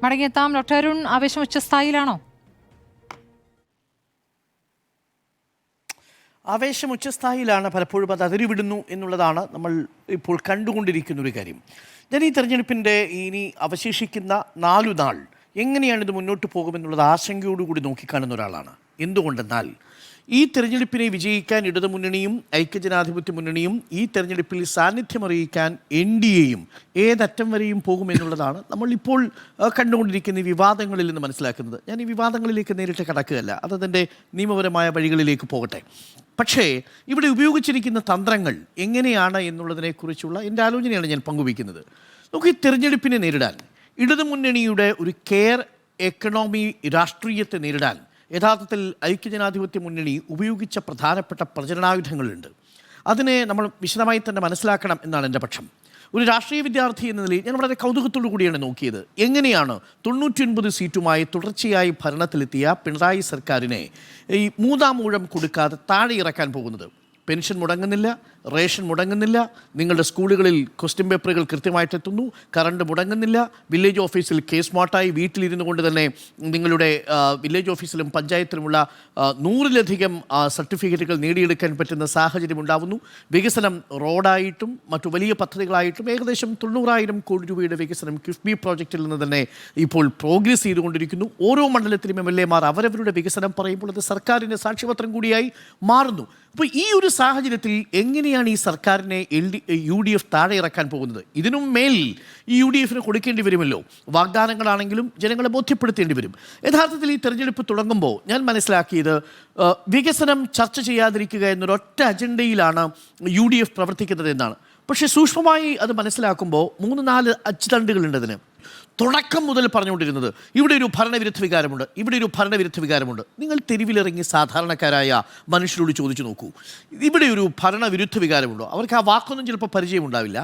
മടങ്ങിയെത്താം. Doctor Arun, ആവേശം ഉച്ചസ്ഥായിലാണോ? ആവേശം ഉച്ചസ്ഥായിലാണ്. പലപ്പോഴും അത് അതിരുവിടുന്നു എന്നുള്ളതാണ് നമ്മൾ ഇപ്പോൾ കണ്ടുകൊണ്ടിരിക്കുന്ന ഒരു കാര്യം. ഞാൻ ഈ തെരഞ്ഞെടുപ്പിൻ്റെ ഇനി അവശേഷിക്കുന്ന 4 നാൾ എങ്ങനെയാണിത് മുന്നോട്ട് പോകുമെന്നുള്ളത് ആശങ്കയോടുകൂടി നോക്കിക്കാണുന്ന ഒരാളാണ്. എന്തുകൊണ്ടെന്നാൽ ഈ തെരഞ്ഞെടുപ്പിനെ വിജയിക്കാൻ ഇടതുമുന്നണിയും ഐക്യജനാധിപത്യ മുന്നണിയും ഈ തെരഞ്ഞെടുപ്പിൽ സാന്നിധ്യമറിയിക്കാൻ NDAയും ഏതറ്റം വരെയും പോകുമെന്നുള്ളതാണ് നമ്മളിപ്പോൾ കണ്ടുകൊണ്ടിരിക്കുന്ന ഈ വിവാദങ്ങളിൽ നിന്ന് മനസ്സിലാക്കുന്നത്. ഞാൻ ഈ വിവാദങ്ങളിലേക്ക് നേരിട്ട് കടക്കുകയല്ല, അതതിൻ്റെ നിയമപരമായ വഴികളിലേക്ക് പോകട്ടെ. പക്ഷേ ഇവിടെ ഉപയോഗിച്ചിരിക്കുന്ന തന്ത്രങ്ങൾ എങ്ങനെയാണ് എന്നുള്ളതിനെക്കുറിച്ചുള്ള എൻ്റെ ആലോചനയാണ് ഞാൻ പങ്കുവയ്ക്കുന്നത്. നമുക്ക് ഈ തെരഞ്ഞെടുപ്പിനെ നേരിടാൻ ഇടതുമുന്നണിയുടെ ഒരു കെയർ എക്കണോമി രാഷ്ട്രീയത്തെ നേരിടാൻ യഥാർത്ഥത്തിൽ ഐക്യജനാധിപത്യ മുന്നണി ഉപയോഗിച്ച പ്രധാനപ്പെട്ട പ്രചരണായുധങ്ങളുണ്ട്. അതിനെ നമ്മൾ വിശദമായി തന്നെ മനസ്സിലാക്കണം എന്നാണ് എൻ്റെ പക്ഷം. ഒരു രാഷ്ട്രീയ വിദ്യാർത്ഥി എന്ന നിലയിൽ ഞാൻ വളരെ കൗതുകത്തോടു കൂടിയാണ് നോക്കിയത്. എങ്ങനെയാണ് 99 സീറ്റുമായി തുടർച്ചയായി ഭരണത്തിലെത്തിയ പിണറായി സർക്കാരിനെ ഈ മൂന്നാം ഊഴം കൊടുക്കാതെ താഴെ ഇറക്കാൻ പോകുന്നത്? പെൻഷൻ മുടങ്ങുന്നില്ല, റേഷൻ മുടങ്ങുന്നില്ല, നിങ്ങളുടെ സ്കൂളുകളിൽ ക്വസ്റ്റ്യൻ പേപ്പറുകൾ കൃത്യമായിട്ട് എത്തുന്നു, കറണ്ട് മുടങ്ങുന്നില്ല, വില്ലേജ് ഓഫീസിൽ കേസ് സ്മാർട്ടായി വീട്ടിലിരുന്നു കൊണ്ട് തന്നെ നിങ്ങളുടെ വില്ലേജ് ഓഫീസിലും പഞ്ചായത്തിലുമുള്ള 100-ലധികം സർട്ടിഫിക്കറ്റുകൾ നേടിയെടുക്കാൻ പറ്റുന്ന സാഹചര്യം ഉണ്ടാവുന്നു. വികസനം റോഡായിട്ടും മറ്റു വലിയ പദ്ധതികളായിട്ടും ഏകദേശം 90,000 കോടി രൂപയുടെ വികസനം കിഫ്ബി പ്രോജക്റ്റിൽ നിന്ന് തന്നെ ഇപ്പോൾ പ്രോഗ്രസ് ചെയ്തുകൊണ്ടിരിക്കുന്നു. ഓരോ മണ്ഡലത്തിലും MLA മാർ അവരവരുടെ വികസനം പറയുമ്പോൾ അത് സർക്കാരിൻ്റെ സാക്ഷ്യപത്രം കൂടിയായി മാറുന്നു. അപ്പോൾ ഈ ഒരു സാഹചര്യത്തിൽ എങ്ങനെയാണ് ഈ സർക്കാരിനെ UDF താഴെ ഇറക്കാൻ പോകുന്നത്? ഇതിനും മേൽ ഈ UDFന് കൊടുക്കേണ്ടി വരുമല്ലോ. വാഗ്ദാനങ്ങളാണെങ്കിലും ജനങ്ങളെ ബോധ്യപ്പെടുത്തേണ്ടി വരും. യഥാർത്ഥത്തിൽ ഈ തെരഞ്ഞെടുപ്പ് തുടങ്ങുമ്പോൾ ഞാൻ മനസ്സിലാക്കിയത് വികസനം ചർച്ച ചെയ്യാതിരിക്കുക എന്നൊരൊറ്റ അജണ്ടയിലാണ് UDF പ്രവർത്തിക്കുന്നത് എന്നാണ്. പക്ഷേ സൂക്ഷ്മമായി അത് മനസ്സിലാക്കുമ്പോൾ 3-4 അച്ചുതണ്ടുകളുണ്ട് അതിന്. തുടക്കം മുതൽ പറഞ്ഞുകൊണ്ടിരുന്നത് ഇവിടെ ഒരു ഭരണവിരുദ്ധ വികാരമുണ്ട്, ഇവിടെ ഒരു ഭരണവിരുദ്ധ വികാരമുണ്ട്. നിങ്ങൾ തെരുവിലിറങ്ങി സാധാരണക്കാരായ മനുഷ്യരോട് ചോദിച്ചു നോക്കൂ, ഇവിടെ ഒരു ഭരണവിരുദ്ധ വികാരമുണ്ടോ? അവർക്ക് ആ വാക്കൊന്നും ചിലപ്പോൾ പരിചയമുണ്ടാവില്ല.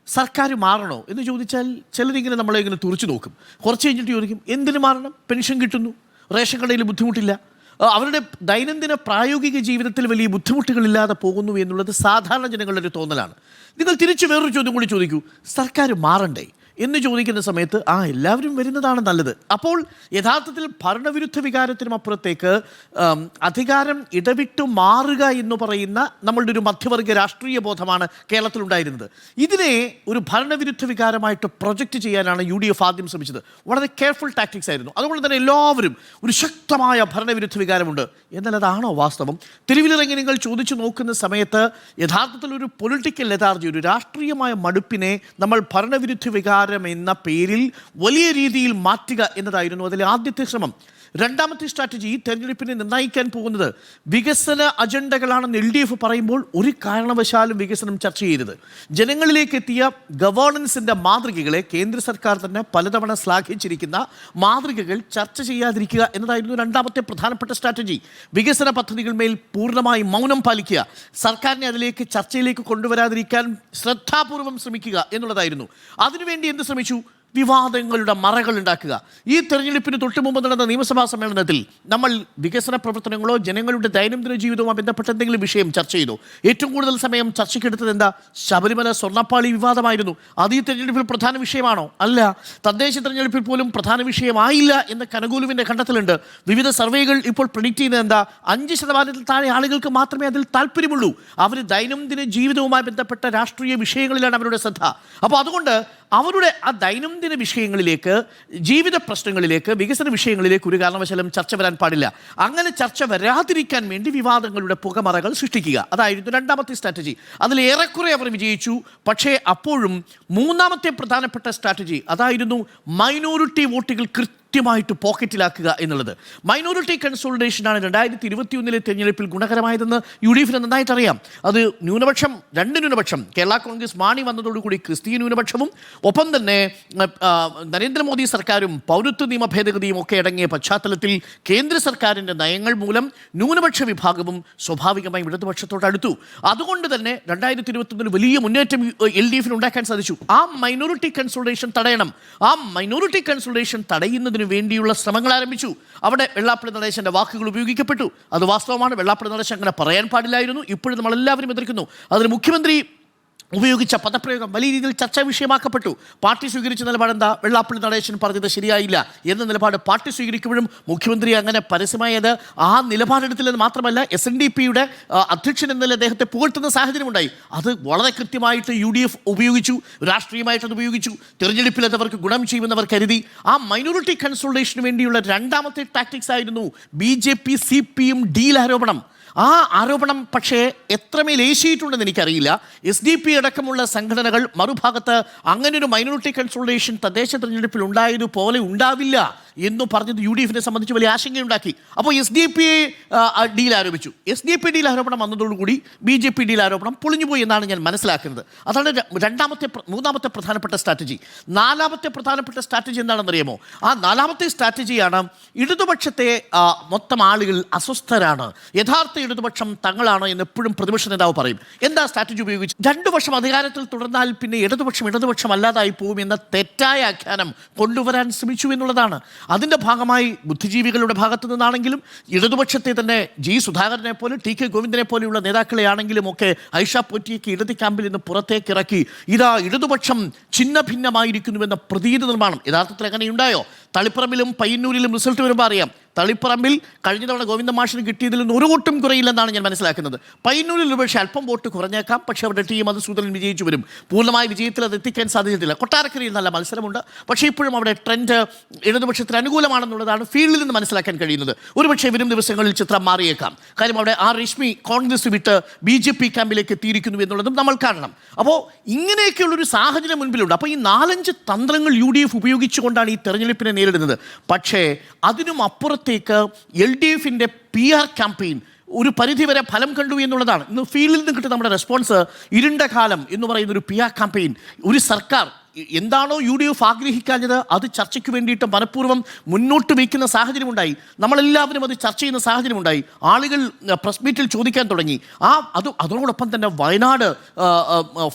സർക്കാർ മാറണോ എന്ന് ചോദിച്ചാൽ ചിലരിങ്ങനെ നമ്മളെ ഇങ്ങനെ തുറച്ചു നോക്കും. കുറച്ച് കഴിഞ്ഞിട്ട് ചോദിക്കും, എന്തിനു മാറണം? പെൻഷൻ കിട്ടുന്നു, റേഷൻ കടയിൽ ബുദ്ധിമുട്ടില്ല, അവരുടെ ദൈനംദിന പ്രായോഗിക ജീവിതത്തിൽ വലിയ ബുദ്ധിമുട്ടുകളില്ലാതെ പോകുന്നു എന്നുള്ളത് സാധാരണ ജനങ്ങളുടെ ഒരു തോന്നലാണ്. നിങ്ങൾ തിരിച്ചു വേറൊരു ചോദ്യം കൂടി ചോദിക്കൂ, സർക്കാർ മാറണ്ടേ എന്ന് ചോദിക്കുന്ന സമയത്ത് എല്ലാവരും വരുന്നതാണ് നല്ലത്. അപ്പോൾ യഥാർത്ഥത്തിൽ ഭരണവിരുദ്ധ വികാരത്തിനും അപ്പുറത്തേക്ക് അധികാരം ഇടവിട്ടു മാറുക എന്ന് പറയുന്ന നമ്മളുടെ ഒരു മധ്യവർഗ രാഷ്ട്രീയ ബോധമാണ് കേരളത്തിലുണ്ടായിരുന്നത്. ഇതിനെ ഒരു ഭരണവിരുദ്ധ വികാരമായിട്ട് പ്രൊജക്റ്റ് ചെയ്യാനാണ് UDF ആദ്യം ശ്രമിച്ചത്. വളരെ കെയർഫുൾ ടാക്ടിക്സ് ആയിരുന്നു. അതുകൊണ്ട് തന്നെ എല്ലാവരും ഒരു ശക്തമായ ഭരണവിരുദ്ധ വികാരമുണ്ട്. എന്നാൽ അതാണോ വാസ്തവം? തെരുവിലിറങ്ങി നിങ്ങൾ ചോദിച്ചു നോക്കുന്ന സമയത്ത് യഥാർത്ഥത്തിൽ ഒരു പൊളിറ്റിക്കൽ ലെഥാർജി, ഒരു രാഷ്ട്രീയമായ മടുപ്പിനെ നമ്മൾ ഭരണവിരുദ്ധ വികാരം എന്ന പേരിൽ വലിയ രീതിയിൽ മാറ്റുക എന്നതായിരുന്നു അതിലെ ആദ്യത്തെ ശ്രമം. രണ്ടാമത്തെ സ്ട്രാറ്റജി ഈ തെരഞ്ഞെടുപ്പിനെ നിർണ്ണയിക്കാൻ പോകുന്നത് വികസന അജണ്ടകളാണെന്ന് LDF പറയുമ്പോൾ ഒരു കാരണവശാലും വികസനം ചർച്ച ചെയ്യരുത്. ജനങ്ങളിലേക്ക് എത്തിയ ഗവേണൻസിൻ്റെ മാതൃകകളെ കേന്ദ്ര സർക്കാർ തന്നെ പലതവണ ശ്ലാഘിച്ചിരിക്കുന്ന മാതൃകകൾ ചർച്ച ചെയ്യാതിരിക്കുക എന്നതായിരുന്നു രണ്ടാമത്തെ പ്രധാനപ്പെട്ട സ്ട്രാറ്റജി. വികസന പദ്ധതികൾ മേൽ പൂർണ്ണമായി മൗനം പാലിക്കുക, സർക്കാരിനെ അതിലേക്ക് ചർച്ചയിലേക്ക് കൊണ്ടുവരാതിരിക്കാൻ ശ്രദ്ധാപൂർവം ശ്രമിക്കുക എന്നുള്ളതായിരുന്നു. അതിനുവേണ്ടി എന്ത് ശ്രമിച്ചു? വിവാദങ്ങളുടെ മറകൾ ഉണ്ടാക്കുക. ഈ തെരഞ്ഞെടുപ്പിന് തൊട്ട് മുമ്പ് നടന്ന നിയമസഭാ സമ്മേളനത്തിൽ നമ്മൾ വികസന പ്രവർത്തനങ്ങളോ ജനങ്ങളുടെ ദൈനംദിന ജീവിതവുമായി ബന്ധപ്പെട്ട എന്തെങ്കിലും വിഷയം ചർച്ച ചെയ്തു? ഏറ്റവും കൂടുതൽ സമയം ചർച്ചയ്ക്കെടുത്തത് എന്താ? ശബരിമല സ്വർണ്ണപ്പാളി വിവാദമായിരുന്നു. അത് ഈ തെരഞ്ഞെടുപ്പിൽ പ്രധാന വിഷയമാണോ? അല്ല. തദ്ദേശ തെരഞ്ഞെടുപ്പിൽ പോലും പ്രധാന വിഷയമായില്ല എന്ന് കനകൂലുവിൻ്റെ കണ്ടെത്തലുണ്ട്. വിവിധ സർവേകൾ ഇപ്പോൾ പ്രെഡിക്റ്റ് ചെയ്യുന്നത് എന്താ? 5% താഴെ ആളുകൾക്ക് മാത്രമേ അതിൽ താല്പര്യമുള്ളൂ. അവർ ദൈനംദിന ജീവിതവുമായി ബന്ധപ്പെട്ട രാഷ്ട്രീയ വിഷയങ്ങളിലാണ് അവരുടെ ശ്രദ്ധ. അപ്പോൾ അതുകൊണ്ട് അവരുടെ ആ ദൈനംദിന വിഷയങ്ങളിലേക്ക്, ജീവിത പ്രശ്നങ്ങളിലേക്ക്, വികസന വിഷയങ്ങളിലേക്ക് ഒരു കാരണവശാലും ചർച്ച വരാൻ പാടില്ല. അങ്ങനെ ചർച്ച വരാതിരിക്കാൻ വേണ്ടി വിവാദങ്ങളുടെ പുകമറകൾ സൃഷ്ടിക്കുക, അതായിരുന്നു രണ്ടാമത്തെ സ്ട്രാറ്റജി. അതിൽ ഏറെക്കുറെ അവർ വിജയിച്ചു. പക്ഷേ അപ്പോഴും മൂന്നാമത്തെ പ്രധാനപ്പെട്ട സ്ട്രാറ്റജി അതായിരുന്നു മൈനോറിറ്റി വോട്ടുകൾ കൃത്യമായിട്ട് പോക്കറ്റിലാക്കുക എന്നുള്ളത്. മൈനോറിറ്റി കൺസോളിഡേഷനാണ് 2021 തെരഞ്ഞെടുപ്പിൽ ഗുണകരമായതെന്ന് UDFന് നന്നായിട്ട് അറിയാം. അത് ന്യൂനപക്ഷം, 2 ന്യൂനപക്ഷം, കേരള കോൺഗ്രസ് മാണി വന്നതോടുകൂടി ക്രിസ്തീയ ന്യൂനപക്ഷവും ഒപ്പം തന്നെ നരേന്ദ്രമോദി സർക്കാരും പൗരത്വ നിയമ ഭേദഗതിയും ഒക്കെ അടങ്ങിയ പശ്ചാത്തലത്തിൽ കേന്ദ്ര സർക്കാരിൻ്റെ നയങ്ങൾ മൂലം ന്യൂനപക്ഷ വിഭാഗവും സ്വാഭാവികമായും ഇടതുപക്ഷത്തോട് അടുത്തു. അതുകൊണ്ട് തന്നെ 2021 വലിയ മുന്നേറ്റം LDFന് ഉണ്ടാക്കാൻ സാധിച്ചു. ആ മൈനോറിറ്റി കൺസോളിഡേഷൻ തടയണം. ആ മൈനോറിറ്റി കൺസോളിഡേഷൻ തടയുന്നതിന് വേണ്ടിയുള്ള ശ്രമങ്ങൾ ആരംഭിച്ചു. അവിടെ വെള്ളാപ്പള്ളി നടേശൻ്റെ വാക്കുകൾ ഉപയോഗിക്കപ്പെട്ടു. അത് വാസ്തവമാണ്. വെള്ളാപ്പള്ളി നടേശൻ അങ്ങനെ പറയാൻ പാടില്ലായിരുന്നു. ഇപ്പോഴും നമ്മളെല്ലാവരും എതിർക്കുന്നു. അതിന് മുഖ്യമന്ത്രി ഉപയോഗിച്ച പദപ്രയോഗം വലിയ രീതിയിൽ ചർച്ചാ വിഷയമാക്കപ്പെട്ടു. പാർട്ടി സ്വീകരിച്ച നിലപാട് എന്താ? വെള്ളാപ്പള്ളി നടേശൻ പറഞ്ഞത് ശരിയായില്ല എന്ന നിലപാട് പാർട്ടി സ്വീകരിക്കുമ്പോഴും മുഖ്യമന്ത്രി അങ്ങനെ പരസ്യമായത് ആ നിലപാടെടുത്തില്ലെന്ന് മാത്രമല്ല, SNDPയുടെ അധ്യക്ഷൻ എന്ന നിലയിൽ അദ്ദേഹത്തെ പുകഴ്ത്തുന്ന സാഹചര്യമുണ്ടായി. അത് വളരെ കൃത്യമായിട്ട് UDF ഉപയോഗിച്ചു, രാഷ്ട്രീയമായിട്ട് അത് ഉപയോഗിച്ചു. തെരഞ്ഞെടുപ്പിൽ അത് അവർക്ക് ഗുണം ചെയ്യുമെന്നവർ കരുതി. ആ മൈനോറിറ്റി കൺസോൾട്ടേഷന് വേണ്ടിയുള്ള രണ്ടാമത്തെ ടാക്ടിക്സ് ആയിരുന്നു BJP CPM ഡീൽ ആരോപണം. ആ ആരോപണം പക്ഷേ എത്രമേൽ ഏശിയിട്ടുണ്ടെന്ന് എനിക്കറിയില്ല. SDP അടക്കമുള്ള സംഘടനകൾ മറുഭാഗത്ത് അങ്ങനൊരു മൈനോറിറ്റി കൺസോൾട്ടേഷൻ തദ്ദേശ തെരഞ്ഞെടുപ്പിൽ ഉണ്ടായതുപോലെ ഉണ്ടാവില്ല എന്ന് പറഞ്ഞത് UDFനെ സംബന്ധിച്ച് വലിയ ആശങ്കയുണ്ടാക്കി. അപ്പോൾ SDP ഡീൽ ആരോപിച്ചു. SDP ഡീൽ ആരോപണം വന്നതോടുകൂടി BJP ഡീൽ ആരോപണം പൊളിഞ്ഞുപോയി എന്നാണ് ഞാൻ മനസ്സിലാക്കുന്നത്. അതാണ് മൂന്നാമത്തെ പ്രധാനപ്പെട്ട സ്ട്രാറ്റജി. നാലാമത്തെ പ്രധാനപ്പെട്ട സ്ട്രാറ്റജി എന്താണെന്നറിയാമോ? ആ നാലാമത്തെ സ്ട്രാറ്റജിയാണ് ഇടതുപക്ഷത്തെ മൊത്തം ആളുകൾ അസ്വസ്ഥരാണ്, യഥാർത്ഥ ഇടതുപക്ഷം തങ്ങളാണ് എന്ന് എപ്പോഴും പ്രതിപക്ഷ നേതാവ് പറയും. എന്താ സ്ട്രാറ്റജി ഉപയോഗിച്ച്? 2 വർഷം അധികാരത്തിൽ തുടർന്നാൽ പിന്നെ ഇടതുപക്ഷം അല്ലാതായി പോകും എന്ന തെറ്റായ ആഖ്യാനം കൊണ്ടുവരാൻ ശ്രമിച്ചു എന്നുള്ളതാണ്. അതിൻ്റെ ഭാഗമായി ബുദ്ധിജീവികളുടെ ഭാഗത്തു നിന്നാണെങ്കിലും ഇടതുപക്ഷത്തെ തന്നെ സുധാകരനെ പോലെ TK ഗോവിന്ദനെ പോലെയുള്ള നേതാക്കളെ ആണെങ്കിലും ഒക്കെ ഐഷ പോറ്റിയൊക്കെ ഇടത് ക്യാമ്പിൽ നിന്ന് പുറത്തേക്ക് ഇറക്കി ഇതാ ഇടതുപക്ഷം ഛിന്ന ഭിന്നമായിരിക്കുന്നുവെന്ന പ്രതീതി നിർമ്മാണം. യഥാർത്ഥത്തിൽ അങ്ങനെയുണ്ടായോ? തളിപ്പറമ്പിലും പയ്യന്നൂരിലും റിസൾട്ട് വരുമ്പോൾ അറിയാം. തളിപ്പറമ്പിൽ കഴിഞ്ഞ തവണ ഗോവിന്ദ മാഷിന് കിട്ടിയതിൽ നിന്ന് ഒരു വോട്ടും കുറയില്ലെന്നാണ് ഞാൻ മനസ്സിലാക്കുന്നത്. പയ്യന്നൂരിൽ പക്ഷേ അല്പം വോട്ട് കുറഞ്ഞേക്കാം, പക്ഷേ അവരുടെ ടീം മധുസൂദനൻ വിജയിച്ചു വരും. പൂർണ്ണമായ വിജയത്തിൽ അത് എത്തിക്കാൻ സാധ്യതയില്ല. കൊട്ടാരക്കരയിൽ നല്ല മത്സരമുണ്ട്, പക്ഷേ ഇപ്പോഴും അവിടെ ട്രെൻഡ് ഇടതുപക്ഷത്തിന് അനുകൂലമാണെന്നുള്ളതാണ് ഫീൽഡിൽ നിന്ന് മനസ്സിലാക്കാൻ കഴിയുന്നത്. ഒരുപക്ഷേ വരും ദിവസങ്ങളിൽ ചിത്രം മാറിയേക്കാം. കാര്യം അവിടെ രശ്മി കോൺഗ്രസ് വിട്ട് BJP ക്യാമ്പിലേക്ക് എത്തിയിരിക്കുന്നു എന്നുള്ളതും നമ്മൾ കാണണം. അപ്പോൾ ഇങ്ങനെയൊക്കെയുള്ളൊരു സാഹചര്യം മുൻപിലുണ്ട്. അപ്പോൾ ഈ 4-5 തന്ത്രങ്ങൾ UDF ഉപയോഗിച്ചുകൊണ്ടാണ് ഈ തെരഞ്ഞെടുപ്പിനെ നേരിടുന്നത്. പക്ഷേ അതിനും അപ്പുറത്തേക്ക് LDFന്റെ PR ക്യാമ്പയിൻ ഒരു പരിധിവരെ ഫലം കണ്ടു എന്നുള്ളതാണ്. ഇന്ന് ഫീൽഡിൽ നിന്ന് കിട്ടുന്ന നമ്മുടെ റെസ്പോൺസ്. ഇരുണ്ട കാലം എന്ന് പറയുന്ന ഒരു PR ക്യാമ്പയിൻ, ഒരു സർക്കാർ എന്താണോ UDF ആഗ്രഹിക്കാഞ്ഞത് അത് ചർച്ചയ്ക്ക് വേണ്ടിയിട്ട് മനഃപൂർവ്വം മുന്നോട്ട് വയ്ക്കുന്ന സാഹചര്യമുണ്ടായി. നമ്മളെല്ലാവരും അത് ചർച്ച ചെയ്യുന്ന സാഹചര്യമുണ്ടായി. ആളുകൾ പ്രസ് മീറ്റിൽ ചോദിക്കാൻ തുടങ്ങി. അതോടൊപ്പം തന്നെ വയനാട്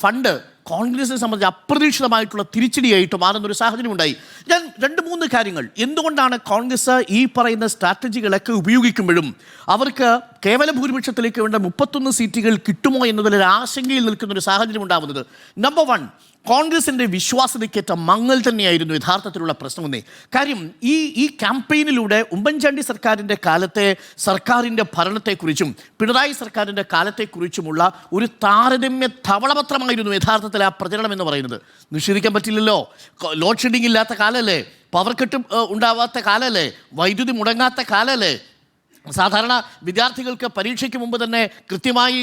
ഫണ്ട് കോൺഗ്രസിനെ സംബന്ധിച്ച് അപ്രതീക്ഷിതമായിട്ടുള്ള തിരിച്ചടിയായിട്ട് മാറുന്നൊരു സാഹചര്യം ഉണ്ടായി. ഞാൻ 2-3 കാര്യങ്ങൾ എന്തുകൊണ്ടാണ് കോൺഗ്രസ് ഈ പറയുന്ന സ്ട്രാറ്റജികളൊക്കെ ഉപയോഗിക്കുമ്പോഴും അവർക്ക് കേവല ഭൂരിപക്ഷത്തിലേക്ക് വേണ്ട 31 സീറ്റുകൾ കിട്ടുമോ എന്നതിലൊരു ആശങ്കയിൽ നിൽക്കുന്നൊരു സാഹചര്യം ഉണ്ടാകുന്നത്. നമ്പർ 1, കോൺഗ്രസിൻ്റെ വിശ്വാസ്യതയ്ക്കേറ്റ മങ്ങൽ തന്നെയായിരുന്നു യഥാർത്ഥത്തിലുള്ള പ്രശ്നമെന്നേ. കാര്യം ഈ ക്യാമ്പയിനിലൂടെ ഉമ്മൻചാണ്ടി സർക്കാരിൻ്റെ കാലത്തെ സർക്കാരിൻ്റെ ഭരണത്തെക്കുറിച്ചും പിണറായി സർക്കാരിൻ്റെ കാലത്തെക്കുറിച്ചുമുള്ള ഒരു താരതമ്യ ധവളപത്രമായിരുന്നു യഥാർത്ഥത്തിൽ ആ പ്രചരണം എന്ന് പറയുന്നത്. നിഷേധിക്കാൻ പറ്റില്ലല്ലോ. ലോഡ് ഷെഡിങ് ഇല്ലാത്ത കാലമല്ലേ, പവർ കട്ട് ഉണ്ടാവാത്ത കാലമല്ലേ, വൈദ്യുതി മുടങ്ങാത്ത കാലമല്ലേ, സാധാരണ വിദ്യാർത്ഥികൾക്ക് പരീക്ഷയ്ക്ക് മുമ്പ് തന്നെ കൃത്യമായി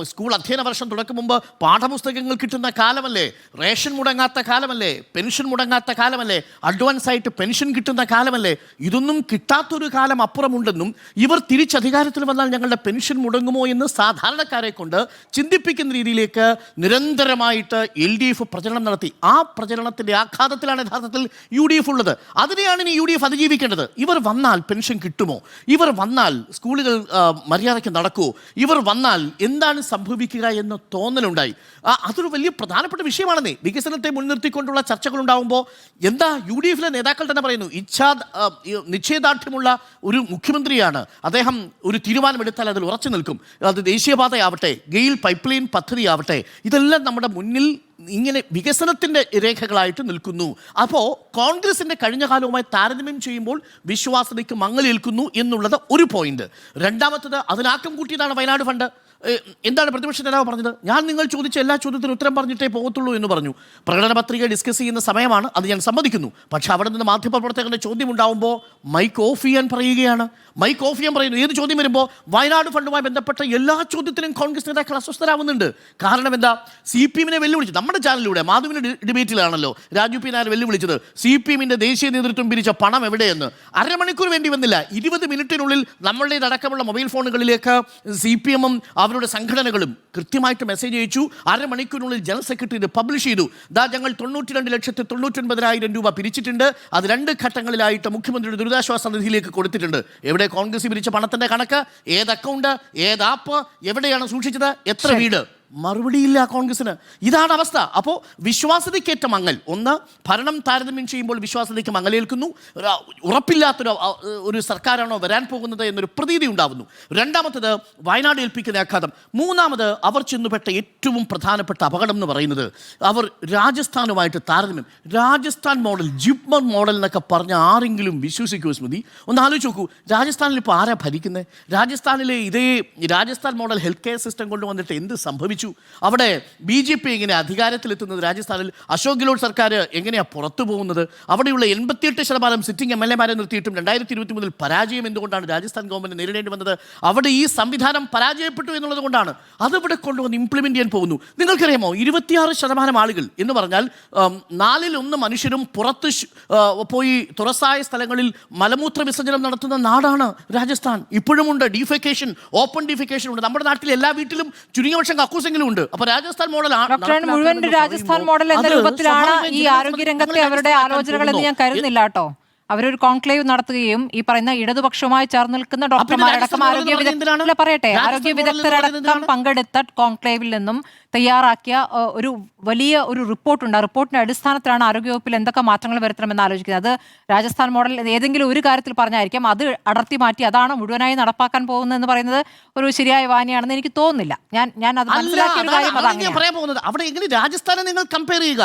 സ്കൂൾ അധ്യയന വർഷം തുടക്കം മുമ്പ് പാഠപുസ്തകങ്ങൾ കിട്ടുന്ന കാലമല്ലേ, റേഷൻ മുടങ്ങാത്ത കാലമല്ലേ, പെൻഷൻ മുടങ്ങാത്ത കാലമല്ലേ, അഡ്വാൻസ് ആയിട്ട് പെൻഷൻ കിട്ടുന്ന കാലമല്ലേ. ഇതൊന്നും കിട്ടാത്തൊരു കാലം അപ്പുറമുണ്ടെന്നും ഇവർ തിരിച്ചധികാരത്തിൽ വന്നാൽ ഞങ്ങളുടെ പെൻഷൻ മുടങ്ങുമോ എന്ന് സാധാരണക്കാരെ കൊണ്ട് ചിന്തിപ്പിക്കുന്ന രീതിയിലേക്ക് നിരന്തരമായിട്ട് LDF പ്രചരണം നടത്തി. ആ പ്രചരണത്തിൻ്റെ ആഘാതത്തിലാണ് യഥാർത്ഥത്തിൽ UDF ഉള്ളത്. അതിനെയാണ് ഇനി UDF അതിജീവിക്കേണ്ടത്. ഇവർ വന്നാൽ പെൻഷൻ കിട്ടുമോ, ഇവർ വന്നാൽ സ്കൂളുകൾ മര്യാദയ്ക്ക് നടക്കുമോ, ഇവർ വന്നാൽ എന്താണ് സംഭവിക്കുക എന്ന തോന്നലുണ്ടായി. അതൊരു വലിയ പ്രധാനപ്പെട്ട വിഷയമാണെന്നേ. വികസനത്തെ മുൻനിർത്തിക്കൊണ്ടുള്ള ചർച്ചകൾ ഉണ്ടാകുമ്പോൾ എന്താ UDFലെ നേതാക്കൾ തന്നെ പറയുന്നു, നിശ്ചയദാർഢ്യമുള്ള ഒരു മുഖ്യമന്ത്രിയാണ് അദ്ദേഹം. ഒരു തീരുമാനമെടുത്താൽ അതിൽ ഉറച്ചു നിൽക്കും. അത് ദേശീയപാതയാവട്ടെ, ഗെയിൽ പൈപ്പ് ലൈൻ പദ്ധതിയാവട്ടെ, ഇതെല്ലാം നമ്മുടെ മുന്നിൽ ഇങ്ങനെ വികസനത്തിൻ്റെ രേഖകളായിട്ട് നിൽക്കുന്നു. അപ്പോൾ കോൺഗ്രസിൻ്റെ കഴിഞ്ഞ കാലവുമായി താരതമ്യം ചെയ്യുമ്പോൾ വിശ്വാസ്യതയ്ക്ക് മങ്ങലേൽക്കുന്നു എന്നുള്ളത് ഒരു പോയിന്റ്. രണ്ടാമത്തത്, അതിനാക്കം കൂട്ടിയതാണ് വയനാട് ഫണ്ട്. എന്താണ് പ്രതിപക്ഷ നേതാവ് പറഞ്ഞത്? ഞാൻ നിങ്ങൾ ചോദിച്ച എല്ലാ ചോദ്യത്തിനും ഉത്തരം പറഞ്ഞിട്ടേ പോകത്തുള്ളൂ എന്ന് പറഞ്ഞു. പ്രകടന പത്രിക ഡിസ്കസ് ചെയ്യുന്ന സമയമാണ്, അത് ഞാൻ സമ്മതിക്കുന്നു. പക്ഷെ അവിടെ നിന്ന് മാധ്യമപ്രവർത്തകരുടെ ചോദ്യം ഉണ്ടാകുമ്പോൾ മൈക്ക് ഓഫ് ചെയ്യാൻ പറയുകയാണ്. മൈക്ക് ഓഫ് ചെയ്യാൻ പറയുന്നു. ഏത് ചോദ്യം വരുമ്പോൾ വയനാട് ഫണ്ടുമായി ബന്ധപ്പെട്ട എല്ലാ ചോദ്യത്തിലും കോൺഗ്രസ് നേതാക്കൾ അസ്വസ്ഥരാകുന്നുണ്ട്. കാരണം എന്താ? CPMനെ വെല്ലുവിളിച്ചു. നമ്മുടെ ചാനലിലൂടെ മാധുവിൻ്റെ ഡിബേറ്റിലാണല്ലോ രാജു പി നായർ വെല്ലുവിളിച്ചത് CPMന്റെ ദേശീയ നേതൃത്വം പിരിച്ച പണം എവിടെയെന്ന്. അരമണിക്കൂർ വേണ്ടി വന്നില്ല, 20 മിനിറ്റിനുള്ളിൽ നമ്മളുടേതടക്കമുള്ള മൊബൈൽ ഫോണുകളിലേക്ക് CPMും അവരുടെ സംഘടനകളും കൃത്യമായിട്ട് മെസ്സേജ് അയച്ചു. അരമണിക്കൂറിനുള്ളിൽ ജനറൽ സെക്രട്ടറി ഇത് പബ്ലിഷ് ചെയ്തു. ഞങ്ങൾ 92,99,000 രൂപ പിരിച്ചിട്ടുണ്ട്. അത് 2 ഘട്ടങ്ങളിലായിട്ട് മുഖ്യമന്ത്രിയുടെ ദുരിതാശ്വാസ നിധിയിലേക്ക് കൊടുത്തിട്ടുണ്ട്. എവിടെ കോൺഗ്രസ് പിരിച്ച പണത്തിന്റെ കണക്ക്, ഏത് അക്കൗണ്ട്, ഏത് ആപ്പ്, എവിടെയാണ് സൂക്ഷിച്ചത്, എത്ര വീട്, മറുപടിയില്ല കോൺഗ്രസിന്. ഇതാണ് അവസ്ഥ. അപ്പോൾ വിശ്വാസ്യതയ്ക്കേറ്റ മങ്ങൽ. ഒന്ന്, ഭരണം താരതമ്യം ചെയ്യുമ്പോൾ വിശ്വാസ്യതയ്ക്ക് മങ്ങലേൽക്കുന്നു. ഒരു സർക്കാരാണോ വരാൻ പോകുന്നത് എന്നൊരു പ്രതീതി ഉണ്ടാവുന്നു. രണ്ടാമത്തത് വയനാട് ഏൽപ്പിക്കുന്ന ആഘാതം. മൂന്നാമത് അവർ ചെന്നുപെട്ട ഏറ്റവും പ്രധാനപ്പെട്ട അപകടം എന്ന് പറയുന്നത് അവർ രാജസ്ഥാനുമായിട്ട് താരതമ്യം. രാജസ്ഥാൻ മോഡൽ, ജിപ്മർ മോഡൽ എന്നൊക്കെ പറഞ്ഞ ആരെങ്കിലും വിശ്വസിക്കുമോ സ്മൃതി? ഒന്ന് ആലോചിച്ച് നോക്കൂ. രാജസ്ഥാനിൽ ഇപ്പോൾ ആരാ ഭരിക്കുന്നത്? രാജസ്ഥാനിലെ Rajasthan model health care system കൊണ്ടുവന്നിട്ട് എന്ത് സംഭവിച്ചു? അവിടെ BJP എങ്ങനെ അധികാരത്തിലെത്തുന്നത്? രാജസ്ഥാനിൽ അശോക് ഗെഹ്ലോട്ട് സർക്കാർ എങ്ങനെയാണ് പുറത്തു പോകുന്നത്? അവിടെയുള്ള 88% സിറ്റിംഗ് MLA-മാരെ നിർത്തിയിട്ടും 2023 പരാജയം എന്തുകൊണ്ടാണ് രാജസ്ഥാൻ ഗവൺമെന്റ് നേരിടേണ്ടി വന്നത്? അവിടെ ഈ സംവിധാനം പരാജയപ്പെട്ടു എന്നുള്ളത് കൊണ്ടാണ്. അതിവിടെ കൊണ്ടുവന്ന് ഇംപ്ലിമെന്റ് ചെയ്യാൻ പോകുന്നു. നിങ്ങൾക്കറിയാമോ, 26% ആളുകൾ എന്ന് പറഞ്ഞാൽ 4/1 മനുഷ്യരും പുറത്ത് പോയി തുറസായ സ്ഥലങ്ങളിൽ മലമൂത്ര വിസർജനം നടത്തുന്ന നാടാണ് രാജസ്ഥാൻ. ഇപ്പോഴുമുണ്ട് ഡീഫെക്കേഷൻ, ഓപ്പൺ ഡീഫെക്കേഷൻ ഉണ്ട്. നമ്മുടെ നാട്ടിൽ എല്ലാ വീട്ടിലും ചുരുങ്ങിയ പക്ഷം കക്കൂസെങ്കിലും ഉണ്ട്. അപ്പൊ രാജസ്ഥാൻ മോഡൽ മുഴുവൻ രാജസ്ഥാൻ മോഡൽ എന്ന രൂപത്തിലാണ് ഈ ആരോഗ്യരംഗത്തെ അവരുടെ ആലോചനകൾ എന്ന് ഞാൻ കരുതുന്നില്ല കേട്ടോ. അവരൊരു കോൺക്ലേവ് നടത്തുകയും ഈ പറയുന്ന ഇടതുപക്ഷവുമായി ചേർന്ന് നിൽക്കുന്ന ഡോക്ടർമാരടക്കം ആരോഗ്യ വിദഗ്ധരടക്കം പങ്കെടുത്ത കോൺക്ലേവിൽ നിന്നും തയ്യാറാക്കിയ ഒരു റിപ്പോർട്ടുണ്ട്. ആ റിപ്പോർട്ടിന്റെ അടിസ്ഥാനത്തിലാണ് ആരോഗ്യവകുപ്പിൽ എന്തൊക്കെ മാറ്റങ്ങൾ വരുത്തണമെന്ന് ആലോചിക്കുന്നത്. അത് രാജസ്ഥാൻ മോഡൽ ഏതെങ്കിലും ഒരു കാര്യത്തിൽ പറഞ്ഞായിരിക്കും, അത് അടർത്തി മാറ്റി അതാണ് മുഴുവനായി നടപ്പാക്കാൻ പോകുന്നതെന്ന് പറയുന്നത് ഒരു ശരിയായ വായനയാണെന്ന് എനിക്ക് തോന്നുന്നില്ല. ഞാൻ അത് മനസ്സിലാക്കിയ ഒരു കാര്യം അതാണ്. അവിടെ എങ്ങനെ രാജസ്ഥാനെ നിങ്ങൾ കമ്പയർ ചെയ്യുക?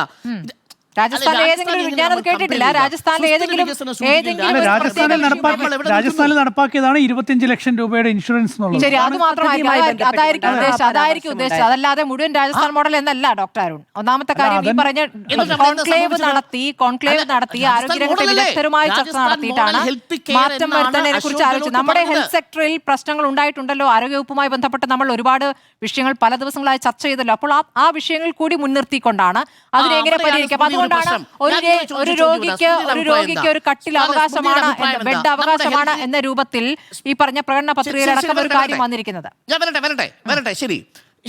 രാജസ്ഥാനിലെ ഏതെങ്കിലും വിജ്ഞാനം കേട്ടിട്ടില്ല. രാജസ്ഥാനിൽ രാജസ്ഥാനിൽ നടപ്പാക്കിയതാണ് 25 ലക്ഷം രൂപയുടെ ഇൻഷുറൻസ്. ശരി, അത് മാത്രമായിരിക്കും, അതായിരിക്കും ഉദ്ദേശിച്ചത്. അതല്ലാതെ മുഴുവൻ രാജസ്ഥാൻ മോഡൽ എന്നല്ല ഡോക്ടർ അരുൺ. ഒന്നാമത്തെ കാര്യം, ഈ പറഞ്ഞ കോൺക്ലേവ് നടത്തി ആരോഗ്യരംഗത്തെ വിദഗ്ധരുമായി ചർച്ച നടത്തിയിട്ടാണ് മാറ്റം വരുത്തുന്നതിനെ കുറിച്ച് ആലോചിച്ചത്. നമ്മുടെ ഹെൽത്ത് സെക്ടറിൽ പ്രശ്നങ്ങൾ ഉണ്ടായിട്ടുണ്ടല്ലോ. ആരോഗ്യവകുപ്പുമായി ബന്ധപ്പെട്ട് നമ്മൾ ഒരുപാട് വിഷയങ്ങൾ പല ദിവസങ്ങളായി ചർച്ച ചെയ്തല്ലോ. അപ്പോൾ ആ വിഷയങ്ങൾ കൂടി മുൻനിർത്തിക്കൊണ്ടാണ് അതിനെ എങ്ങനെ പരിഹരിക്കാം. അതുകൊണ്ടാണ് ഒരു രോഗിക്ക് ഒരു കട്ടിൽ അവകാശമാണ്, ബെഡ് അവകാശമാണ് എന്ന രൂപത്തിൽ ഈ പറഞ്ഞ പ്രകടന പത്രികയിൽ അടക്കം ഒരു കാര്യം വന്നിരിക്കുന്നത്. വരട്ടെ.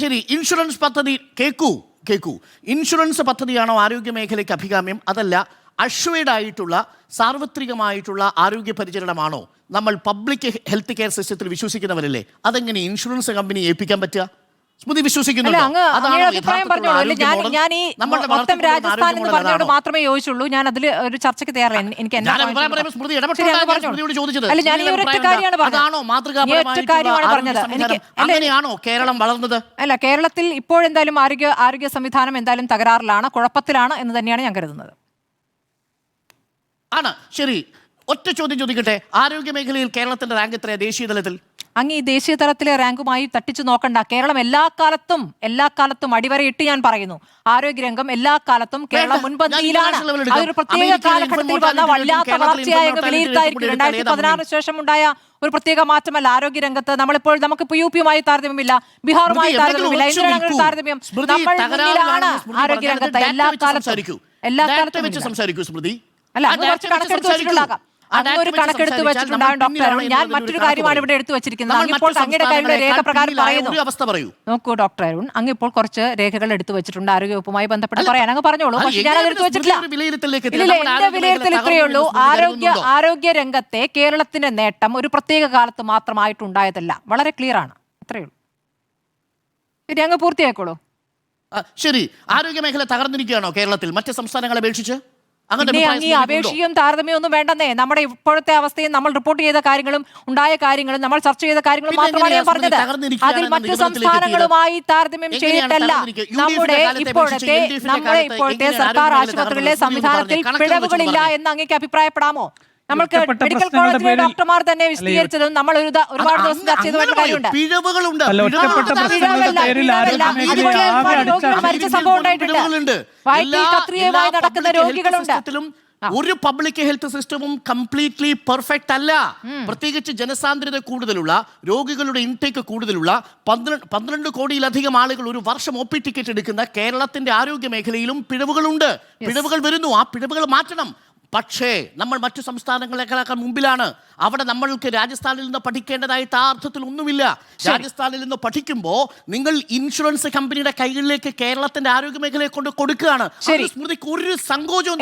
ശരി, ഇൻഷുറൻസ് പദ്ധതി കേക്കൂ. ഇൻഷുറൻസ് പദ്ധതിയാണോ ആരോഗ്യ മേഖലയ്ക്ക് അഭികാമ്യം? അതല്ല, അഷ്വേർഡ് ആയിട്ടുള്ള സാർവത്രികമായിട്ടുള്ള ആരോഗ്യ പരിചരണമാണോ? നമ്മൾ പബ്ലിക് ഹെൽത്ത് കെയർ സിസ്റ്റത്തിൽ വിശ്വസിക്കുന്നവരല്ലേ? അതെങ്ങനെ ഇൻഷുറൻസ് കമ്പനി ഏൽപ്പിക്കാൻ പറ്റുക? സ്മൃതി വിശ്വസിക്കുന്നുണ്ടോ? അഭിപ്രായം പറഞ്ഞോളൂ. ഞാൻ ഈ മൊത്തം രാജസ്ഥാൻ എന്ന് പറഞ്ഞോട് മാത്രമേ ചോദിച്ചുള്ളൂ. ഞാൻ അതിൽ ഒരു ചർച്ചയ്ക്ക് തയ്യാറാണ്. എനിക്ക് കേരളം വളർന്നത് അല്ല, കേരളത്തിൽ ഇപ്പോഴെന്തായാലും ആരോഗ്യ സംവിധാനം എന്തായാലും തകരാറിലാണ്, കുഴപ്പത്തിലാണ് എന്ന് തന്നെയാണ് ഞാൻ കരുതുന്നത്. ആണ്. ശരി, ഒറ്റ ചോദ്യം ചോദിക്കട്ടെ. ആരോഗ്യ മേഖലയിൽ കേരളത്തിന്റെ റാങ്ക് എത്രയാ ദേശീയ തലത്തിൽ? അങ്ങ് ഈ ദേശീയ തലത്തിലെ റാങ്കുമായി തട്ടിച്ചു നോക്കണ്ട. കേരളം എല്ലാ കാലത്തും അടിവരയിട്ട് ഞാൻ പറയുന്നു, ആരോഗ്യരംഗം എല്ലാ കാലത്തും കേരളം മുൻപന്തിയിലാണ്. അതൊരു പ്രത്യേക കാലഘട്ടത്തിൽ വന്ന വല്ലാത്ത വളർച്ചയായ വിലയിരുത്തായിരിക്കും. 2016 ശേഷം ഉണ്ടായ ഒരു പ്രത്യേക മാറ്റമല്ല ആരോഗ്യരംഗത്ത്. നമുക്കിപ്പോൾ UP-യുമായി താരതമ്യമില്ല, ബീഹാറുമായി താരതമ്യമില്ല, ഇന്ത്യയുടെ താരതമ്യം. നമ്മൾ മുന്നിലാണ് ആരോഗ്യരംഗത്ത് എല്ലാ കാലത്തും. സംസാരിക്കൂ സ്മൃതി. അല്ല, അങ്ങ് കുറച്ച് കണക്കെടുത്ത് വെച്ചിട്ടുണ്ടാകാം. അങ്ങൊരു കണക്കെടുത്ത് വെച്ചിട്ടുണ്ടാകും ഡോക്ടർ. ഞാൻ മറ്റൊരു കാര്യമാണ് ഇവിടെ എടുത്തു വെച്ചിരിക്കുന്നത്. അങ്ങിപ്പോൾ അങ്ങയുടെ കാര്യങ്ങളുടെ രേഖ പ്രകാരം പറയുന്നു. നോക്കൂ ഡോക്ടർ അരുൺ, അങ്ങിപ്പോൾ കുറച്ച് രേഖകൾ എടുത്തു വെച്ചിട്ടുണ്ട് ആരോഗ്യവകുപ്പുമായി ബന്ധപ്പെട്ട് പറയാൻ. അങ്ങ് പറഞ്ഞോളൂ. പക്ഷേ ഞാൻ അത് എടുത്തു വെച്ചിട്ടില്ല. ഇല്ല, എന്റെ വിലയിരുത്തൽ ഇത്രയേ ഉള്ളൂ. ആരോഗ്യ രംഗത്തെ കേരളത്തിന്റെ നേട്ടം ഒരു പ്രത്യേക കാലത്ത് മാത്രമായിട്ടുണ്ടായതല്ല. വളരെ ക്ലിയർ ആണ്. അത്രയേ ഉള്ളൂ. ശരി, അങ്ങ് പൂർത്തിയാക്കോളൂ. ശരി, ആരോഗ്യ മേഖല തകർന്നിരിക്കുകയാണോ കേരളത്തിൽ മറ്റ് സംസ്ഥാനങ്ങളെ അപേക്ഷിച്ച്? ഈ അപേക്ഷയും താരതമ്യം ഒന്നും വേണ്ടെന്നേ. നമ്മുടെ ഇപ്പോഴത്തെ അവസ്ഥയും നമ്മൾ റിപ്പോർട്ട് ചെയ്ത കാര്യങ്ങളും ഉണ്ടായ കാര്യങ്ങളും നമ്മൾ ചർച്ച ചെയ്ത കാര്യങ്ങളും മാത്രമാണ് ഞാൻ പറഞ്ഞത്. അതിൽ മറ്റു സംസ്ഥാനങ്ങളുമായി താരതമ്യം ചെയ്തിട്ടല്ല. നമ്മുടെ ഇപ്പോഴത്തെ സർക്കാർ ആശുപത്രികളിലെ സംവിധാനത്തിൽ പിഴവുകളില്ല എന്ന് അങ്ങേക്ക് അഭിപ്രായപ്പെടാമോ? നമ്മൾക്ക് മെഡിക്കൽ കോളേജിലെ ഡോക്ടർമാർ തന്നെ വിശദീകരിച്ചതും നമ്മൾ ഒരുപാട് ദിവസം ചർച്ച ചെയ്ത കാര്യമുണ്ട്. മരിച്ച സംഭവം ഉണ്ടായിട്ടുണ്ട്. വയറ്റിൽ കത്രികയുമായി നടക്കുന്ന രോഗികളുണ്ട്. ഒരു പബ്ലിക് ഹെൽത്ത് സിസ്റ്റവും കംപ്ലീറ്റ്ലി പെർഫെക്റ്റ് അല്ല. പ്രത്യേകിച്ച് ജനസാന്ദ്രത കൂടുതലുള്ള, രോഗികളുടെ ഇൻടേക്ക് കൂടുതലുള്ള 12 കോടിയിലധികം ആളുകൾ ഒരു വർഷം OP ടിക്കറ്റ് എടുക്കുന്ന കേരളത്തിന്റെ ആരോഗ്യ മേഖലയിലും പിഴവുകളുണ്ട്. പിഴവുകൾ വരുന്നു. ആ പിഴവുകൾ മാറ്റണം. പക്ഷേ നമ്മൾ മറ്റു സംസ്ഥാനങ്ങളെക്കാൾ മുമ്പിലാണ്. അവിടെ നമ്മൾക്ക് രാജസ്ഥാനിൽ നിന്ന് പഠിക്കേണ്ടതായിട്ട് ആ അർത്ഥത്തിൽ ഒന്നുമില്ല. രാജസ്ഥാനിൽ നിന്ന് പഠിക്കുമ്പോൾ നിങ്ങൾ ഇൻഷുറൻസ് കമ്പനിയുടെ കൈകളിലേക്ക് കേരളത്തിന്റെ ആരോഗ്യ മേഖലയെ കൊണ്ട് കൊടുക്കുകയാണ്. സ്മൃതിക്ക് ഒരു സങ്കോചവും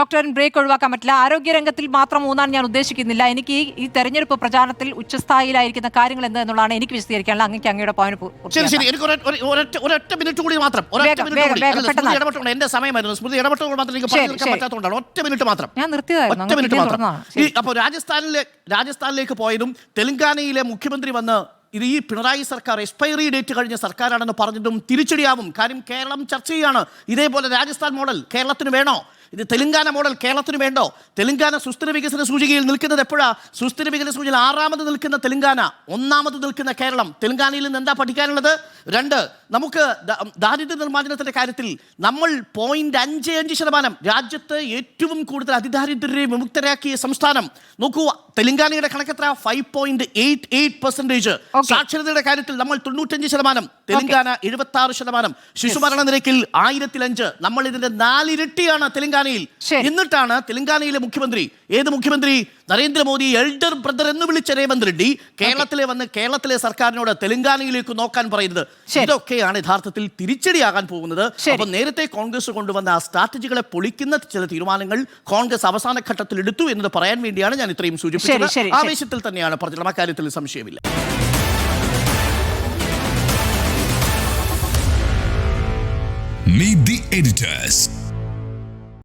ഡോക്ടർ ബ്രേക്ക് ഒഴിവാക്കാൻ പറ്റില്ല. ആരോഗ്യരംഗത്തിൽ മാത്രം ഊന്നാൻ ഞാൻ ഉദ്ദേശിക്കുന്നില്ല. എനിക്ക് ഈ തെരഞ്ഞെടുപ്പ് പ്രചാരണത്തിൽ ഉച്ചസ്ഥായിലായിരിക്കുന്ന കാര്യങ്ങൾ എന്നുള്ളതാണ് എനിക്ക് വിശദീകരിക്കാനുള്ള. അങ്ങേക്ക് അങ്ങയുടെ പോയിന്റ് ശരി. എനിക്ക് ഒരൊറ്റ മിനിറ്റ് കൂടി മാത്രം. എന്റെ സമയമായിരുന്നു. സ്മൃതി ഇടപെട്ടുകൊണ്ട് മാത്രം എനിക്ക് പറഞ്ഞെടുക്കാൻ പറ്റാത്തതുകൊണ്ടാണ്. ഒറ്റ മിനിറ്റ് മാത്രം. ഞാൻ നിർത്തിയതായിരുന്നു. ഒറ്റ മിനിറ്റ് മാത്രം. അപ്പോൾ രാജസ്ഥാനിലേക്ക് പോയതും തെലങ്കാനയിലെ മുഖ്യമന്ത്രി വന്ന് ഇത് ഈ പിണറായി സർക്കാർ എക്സ്പയറി ഡേറ്റ് കഴിഞ്ഞ സർക്കാരാണെന്ന് പറഞ്ഞിട്ടും തിരിച്ചടിയാവും. കാര്യം കേരളം ചർച്ച ചെയ്യാണ്. ഇതേപോലെ രാജസ്ഥാൻ മോഡൽ കേരളത്തിന് വേണോ, ഇത് തെലങ്കാന മോഡൽ കേരളത്തിന് വേണ്ടോ? തെലങ്കാന സുസ്ഥിര വികസന സൂചികയിൽ നിൽക്കുന്നത് എപ്പോഴാ? സുസ്ഥിര വികസന സൂചികയിൽ 6ാമത് നിൽക്കുന്ന തെലങ്കാന, 1ാമത് നിൽക്കുന്ന കേരളം. തെലങ്കാനയിൽ നിന്ന് എന്താ പഠിക്കാനുള്ളത്? 2, നമുക്ക് ദാരിദ്ര്യ നിർമ്മാർജ്ജനത്തിന്റെ കാര്യത്തിൽ നമ്മൾ 0.55% രാജ്യത്ത് ഏറ്റവും കൂടുതൽ അതിദാരിദ്ര്യരെ വിമുക്തരാക്കിയ സംസ്ഥാനം. നോക്കൂ, തെലങ്കാനയുടെ കണക്കെത്ര? 5.88%. സാക്ഷരതയുടെ കാര്യത്തിൽ നമ്മൾ 95%, തെലങ്കാന 76%. ശിശുമരണ നിരക്കിൽ 1005. നമ്മൾ ഇതിന്റെ 4 ഇരട്ടിയാണ് തെലങ്കാനയിൽ. എന്നിട്ടാണ് തെലങ്കാനയിലെ മുഖ്യമന്ത്രി, ഏത് മുഖ്യമന്ത്രി? നരേന്ദ്രമോദി എൽഡർ ബ്രദർ എന്ന് വിളിച്ച രേവന്ത് റെഡ്ഡി കേരളത്തിലെ സർക്കാരിനോട് തെലങ്കാനയിലേക്ക് നോക്കാൻ പറയുന്നത്. ഇതൊക്കെയാണ് യഥാർത്ഥത്തിൽ തിരിച്ചടിയാകാൻ പോകുന്നത്. അപ്പൊ നേരത്തെ കോൺഗ്രസ് കൊണ്ടുവന്ന ആ സ്ട്രാറ്റജികളെ പൊളിക്കുന്ന ചില തീരുമാനങ്ങൾ കോൺഗ്രസ് അവസാന ഘട്ടത്തിൽ എടുത്തു എന്നത് പറയാൻ വേണ്ടിയാണ് ഞാൻ ഇത്രയും സൂചിപ്പിച്ചത്. ആവേശത്തിൽ തന്നെയാണ് പറഞ്ഞത്, അക്കാര്യത്തിൽ സംശയമില്ല. Meet the editors.